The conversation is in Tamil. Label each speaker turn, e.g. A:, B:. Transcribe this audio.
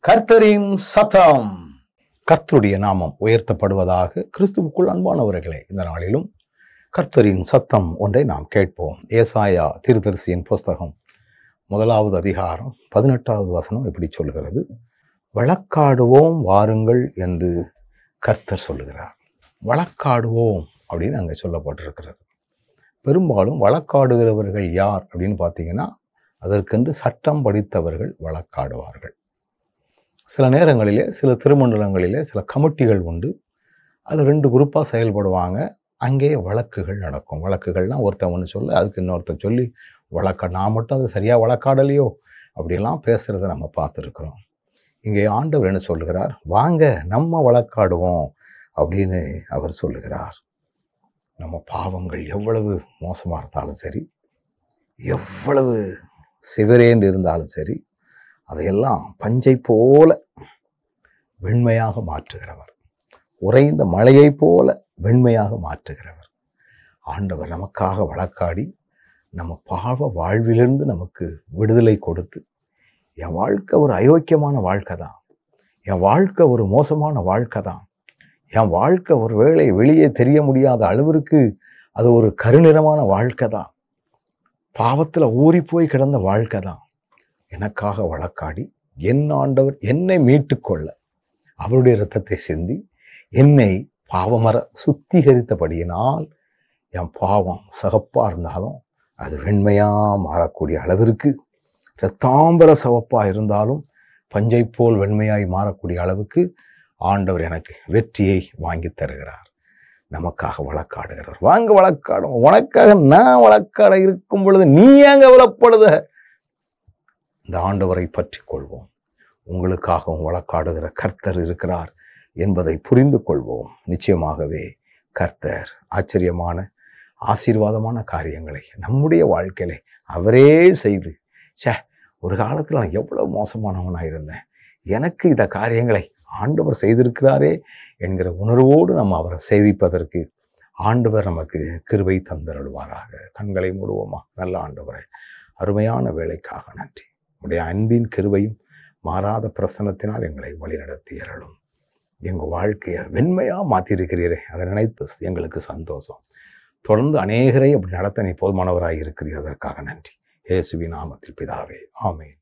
A: கர்த்தரின் சத்தம். கர்த்தருடைய நாமம் உயர்த்தப்படுவதாக. கிறிஸ்துவுக்குள் அன்பானவர்களே, இந்த நாளிலும் கர்த்தரின் சத்தம் ஒன்றை நாம் கேட்போம். ஏசாயா தீர்க்கதரிசியின் புஸ்தகம் 1வது அதிகாரம் 18வது வசனம் இப்படி சொல்கிறது: வழக்காடுவோம் வாருங்கள் என்று கர்த்தர் சொல்லுகிறார். வழக்காடுவோம் அப்படின்னு அங்கே சொல்லப்பட்டிருக்கிறது. பெரும்பாலும் வழக்காடுகிறவர்கள் யார் அப்படின்னு பார்த்தீங்கன்னா, அதற்கென்று சட்டம் படித்தவர்கள் வழக்காடுவார்கள். சில நேரங்களிலே, சில திருமண்டலங்களிலே சில கமிட்டிகள் உண்டு. அதில் 2 குரூப்பாக செயல்படுவாங்க. அங்கே வழக்குகள் நடக்கும். வழக்குகள்னால் ஒருத்தன் ஒன்று சொல்ல, அதுக்கு இன்னொருத்தர் சொல்லி நான் மட்டும் அது சரியாக வழக்காடலையோ அப்படிலாம் பேசுகிறத நம்ம பார்த்துருக்குறோம். இங்கே ஆண்டவர் என்ன சொல்லுகிறார்? வாங்க நம்ம வழக்காடுவோம் அப்படின்னு அவர் சொல்லுகிறார். நம்ம பாவங்கள் எவ்வளவு மோசமாக இருந்தாலும் சரி, எவ்வளவு சிவரேண்டு இருந்தாலும் சரி, அதையெல்லாம் பஞ்சை போல வெண்மையாக மாற்றுகிறவர், உறைந்த மழையை போல வெண்மையாக மாற்றுகிறவர் ஆண்டவர். நமக்காக வழக்காடி நம்ம பாவ வாழ்விலிருந்து நமக்கு விடுதலை கொடுத்து, என் வாழ்க்கை ஒரு அயோக்கியமான வாழ்க்கை தான், என் வாழ்க்கை ஒரு மோசமான வாழ்க்கை தான், என் வாழ்க்கை ஒரு வேளை வெளியே தெரிய முடியாத அளவிற்கு அது ஒரு கருநிறமான வாழ்க்கை தான், பாவத்தில் ஊறி போய் கிடந்த வாழ்க்கை தான், எனக்காக வழக்காடி என் ஆண்டவர் என்னை மீட்டுக்கொள்ள அவருடைய இரத்தத்தை சிந்தி என்னை பாவமர சுத்திகரித்தபடியினால் என் பாவம் சகப்பாக இருந்தாலும் அது வெண்மையாக மாறக்கூடிய அளவிற்கு, இரத்தாம்பர சவப்பாக இருந்தாலும் பஞ்சை போல் வெண்மையாய் மாறக்கூடிய அளவுக்கு ஆண்டவர் எனக்கு வெற்றியை வாங்கி தருகிறார். நமக்காக வழக்காடுகிறார். வாங்க வழக்காடும். உனக்காக நான் வழக்காட இருக்கும் பொழுது நீ ஏங்க கவலைப்படுத? இந்த ஆண்டவரை பற்றி கொள்வோம். உங்களுக்காகவும் வழக்காடுகிற கர்த்தர் இருக்கிறார் என்பதை புரிந்து கொள்வோம். நிச்சயமாகவே கர்த்தர் ஆச்சரியமான ஆசீர்வாதமான காரியங்களை நம்முடைய வாழ்க்கையில அவரே செய்து, ஒரு காலத்தில் நான் எவ்வளவு மோசமானவனாக இருந்தேன், எனக்கு இந்த காரியங்களை ஆண்டவர் செய்திருக்கிறாரே என்கிற உணர்வோடு நம்ம அவரை சேவிப்பதற்கு ஆண்டவர் நமக்கு கிருபை தந்தருள்வாராக. கண்களை மூடுவோமா? நல்ல ஆண்டவரே, அருமையான வேலைக்காக நன்றி. உடைய அன்பின் கிருபையும் மாறாத பிரசன்னத்தினால் எங்களை வழிநடத்தி அருளும். எங்கள் வாழ்க்கையை வெண்மையாக மாற்றிருக்கிறீரே, அதை நினைத்து எங்களுக்கு சந்தோஷம். தொடர்ந்து அநேகரை அப்படி நடத்த நீ போதுமானவராக இருக்கிறீர். அதற்காக நன்றி. இயேசுவின் நாமத்தில் பிதாவே, ஆமென்.